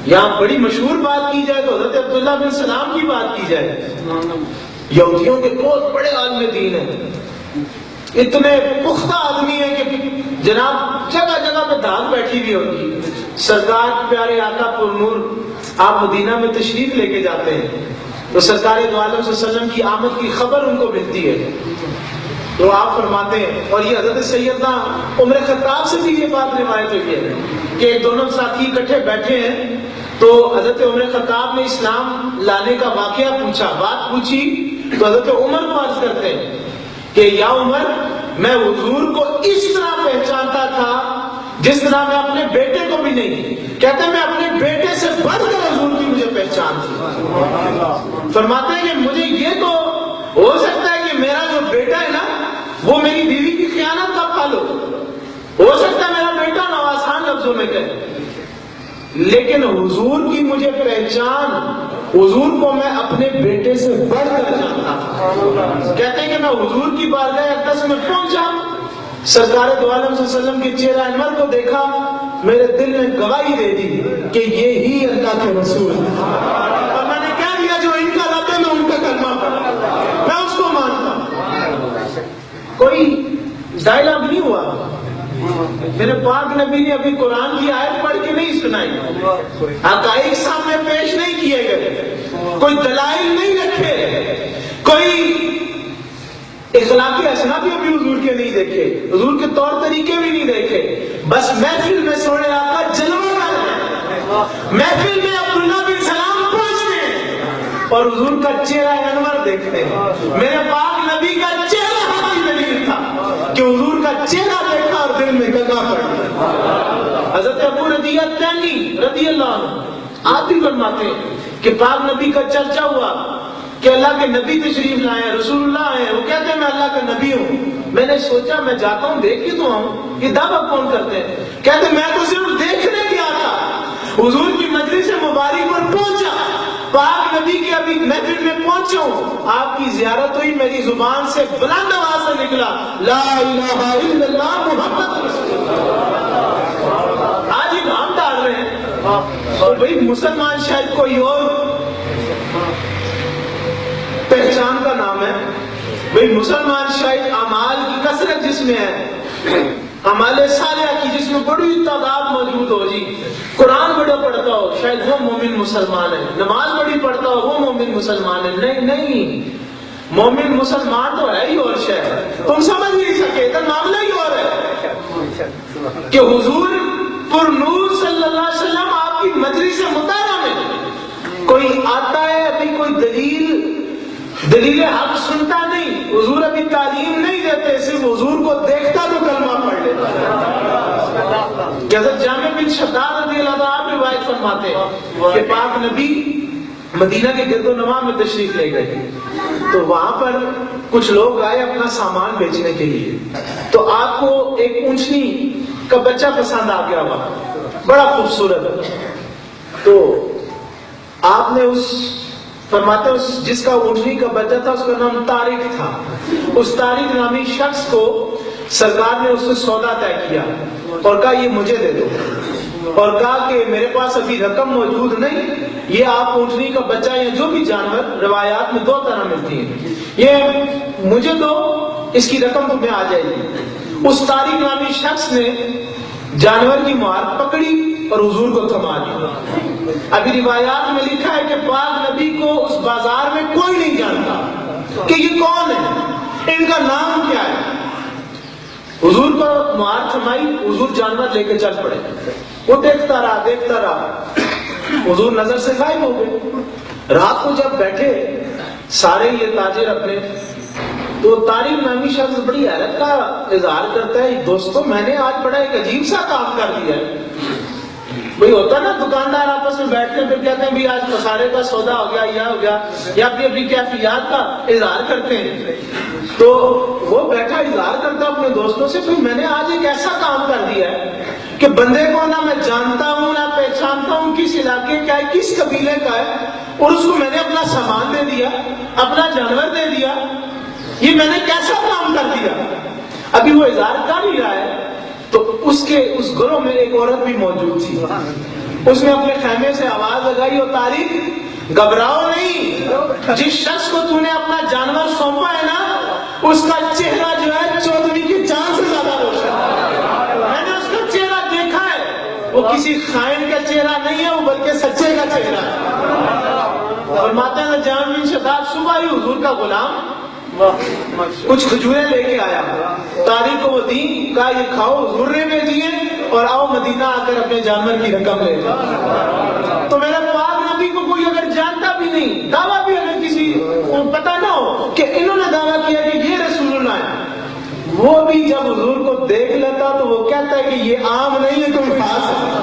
یہاں بڑی مشہور بات کی جائے تو حضرت عبداللہ بن سلام کی بات کی جائے، یہودیوں کے بہت بڑے عالم دین ہیں، اتنے پختہ آدمی ہیں کہ جناب جگہ جگہ پہ دھاک بیٹھی ہوئی ہوتی. سرکار پیارے آقا پر نور آپ مدینہ میں تشریف لے کے جاتے ہیں تو سرکار دو عالم صلی اللہ علیہ وسلم کی آمد کی خبر ان کو ملتی ہے تو آپ فرماتے ہیں، اور یہ حضرت سیدنا عمر خطاب سے بھی یہ بات روایت ہوئی ہے کہ دونوں ساتھی اکٹھے بیٹھے ہیں تو حضرت عمر خطاب نے اسلام لانے کا واقعہ پوچھا، بات پوچھی تو حضرت عمر کو عرض کرتے ہیں کہ یا عمر، میں حضور کو اس طرح پہچانتا تھا جس طرح میں اپنے بیٹے کو بھی نہیں، کہتے ہیں میں اپنے بیٹے سے بڑھ کر حضور کی مجھے پہچان تھی. فرماتے ہیں کہ مجھے یہ تو ہو سکتا ہے کہ میرا جو بیٹا ہے نا وہ میری بیوی کی خیانت کا پالو، ہو سکتا ہے میرا بیٹا نہ آسان لفظوں میں کہے، لیکن حضور کی مجھے پہچان، حضور کو میں اپنے بیٹے سے بڑھ کر جانتا تھا. کہتے ہیں کہ میں حضور کی بارگاہ اقدس میں پہنچا، سرکار دو عالم صلی اللہ علیہ وسلم کے چہرہ انور کو دیکھا، میرے دل نے گواہی دے دی کہ یہی اللہ کے رسول ہیں، اور میں نے کہہ دیا جو ان کا رب ہے میں ان کا کلمہ پڑھا، میں اس کو مانتا ہوں. کوئی ڈائلاگ نہیں ہوا، میرے پاک نبی نے ابھی قرآن کی آیت پڑھ کے نہیں سنائی، حقائق سامنے پیش نہیں کیے گئے، کوئی دلائل نہیں رکھے، کوئی اخلاقی اسنا بھی ابھی حضور کے نہیں دیکھے، حضور کے طور طریقے بھی نہیں دیکھے، بس محفل میں سونے آقا جلوہ کر، محفل میں عبداللہ بن سلام پہنچتے ہیں اور حضور کا چہرہ انور دیکھتے ہیں. میرے پاک نبی کا چہرہ ہماری دلیل تھا کہ حضور کا چہرہ دیکھا اور دل میں گگا پڑ گیا. حضرت ابو رضیہ تیمی رضی اللہ عنہ آپ بھی فرماتے ہیں کہ پاک نبی کا چرچا ہوا کہ اللہ کے نبی تشریف لائے، رسول اللہ آئے، وہ کہتے ہیں میں اللہ کا نبی ہوں. میں نے سوچا میں جاتا ہوں دیکھ کے تو آؤں، یہ دعویٰ کون کرتے ہیں؟ کہتے ہیں میں تو صرف دیکھنے گیا تھا، حضور کی مجلس مبارک پر پہنچا، پاک نبی کے ابھی محفل میں پہنچا ہوں، آپ کی زیارت ہوئی، میری زبان سے بلند آواز سے نکلا لا الہ الا اللہ محمد رسول اللہ. آج ہی ہم ڈال رہے ہیں اور بھائی مسلمان شاید کوئی اور پہچان کا نام ہے، بھئی مسلمان شاید اعمال کی کثرت جس میں ہے، اعمال صالحہ کی جس میں بڑی تعداد موجود ہو، جی قرآن بڑا پڑھتا ہو شاید وہ مومن مسلمان ہے، نماز بڑی پڑھتا ہو وہ مومن مسلمان ہے. نہیں نہیں، مومن مسلمان تو ہے ہی اور شاید تم سمجھ نہیں سکے، تو معاملہ ہی اور ہے کہ حضور پر نور صلی اللہ علیہ وسلم آپ کی مجلس مطالعہ میں کوئی آتا ہے، ابھی کوئی دلیل حق سنتا نہیں، حضور ابھی تعلیم نہیں دیتے، صرف حضور کو دیکھتا تو کلمہ پڑھ لیتا. حضرت جامع بن شداد رضی اللہ عنہ روایت فرماتے ہیں کہ پاک نبی مدینہ کے گرد و نواح میں تشریف لے گئے تو وہاں پر کچھ لوگ آئے اپنا سامان بیچنے کے لیے، تو آپ کو ایک اونچنی کا بچہ پسند آ گیا، وہاں بڑا خوبصورت، تو آپ نے اس فرماتے ہیں جس کا اونٹنی کا بچہ تھا اس کا نام طارق تھا، اس طارق نامی شخص کو سرکار نے اس سے سودا طے کیا اور کہا یہ مجھے دے دو، اور کہا کہ میرے پاس ابھی رقم موجود نہیں، یہ آپ اونٹنی کا بچہ یا جو بھی جانور روایات میں دو طرح ملتی ہیں، یہ مجھے دو، اس کی رقم تمہیں آ جائے گی. اس طارق نامی شخص نے جانور کی مہار پکڑی اور حضور کو تھما دیا. ابھی روایات میں لکھا ہے کہ پاک نبی کو اس بازار میں کوئی نہیں جانتا کہ یہ کون ہے، ان کا نام کیا ہے. حضور کو مہار تھمائی، حضور جانور لے کے چل پڑے، وہ دیکھتا رہا، حضور نظر سے غائب ہو گئے. رات کو جب بیٹھے سارے یہ تاجر اپنے، تو طارق نامی شخص بڑی حیرت کا اظہار کرتا ہے، دوستو میں نے آج بڑا ایک عجیب سا کام کر دیا ہے. بھئی ہوتا نا دکاندار آپس میں بیٹھتے ہیں پھر کہتے ہیں بھی آج خسارے کا سودا ہو گیا، یہ ہو گیا، یا اپنی کیفیات کا اظہار کرتے ہیں. تو وہ بیٹھا اظہار کرتا اپنے دوستوں سے، بھئی میں نے آج ایک ایسا کام کر دیا ہے کہ بندے کو نہ میں جانتا ہوں نہ پہچانتا ہوں کس علاقے کا ہے، کس قبیلے کا ہے، اور اس کو میں نے اپنا سامان دے دیا، اپنا جانور دے دیا. یہ میں نے کیسا کام کر دیا؟ ابھی وہ اظہار کر ہی رہا ہے تو اس گروہ میں ایک عورت بھی موجود تھی اس نے اپنے خیمے سے آواز لگائی، اور طارق گھبراؤ نہیں، جس شخص کو تو نے اپنا جانور سونپا ہے نا، اس کا چہرہ جو ہے 14ویں کی چاند سے زیادہ روشن ہے، میں نے اس کا چہرہ دیکھا ہے، وہ کسی خائن کا چہرہ نہیں ہے، وہ بلکہ سچے کا چہرہ ہے۔ اور ماتا جان بن شداد صبح ہی حضور کا غلام کچھ کھجوریں لے کے آیا، طارق کو وہ دی، کہا یہ کھاؤ، حضور نے بھیجی ہے، اور آؤ مدینہ آ کر اپنے جانور کی رقم لے جاؤ۔ تو میرے پاک نبی کو کوئی اگر جانتا بھی نہیں، دعویٰ بھی اگر کسی کو پتا نہ ہو کہ انہوں نے دعویٰ کیا کہ یہ رسول اللہ ہے، وہ بھی جب حضور کو دیکھ لیتا تو وہ کہتا ہے کہ یہ عام نہیں ہے، تم خاص ہے۔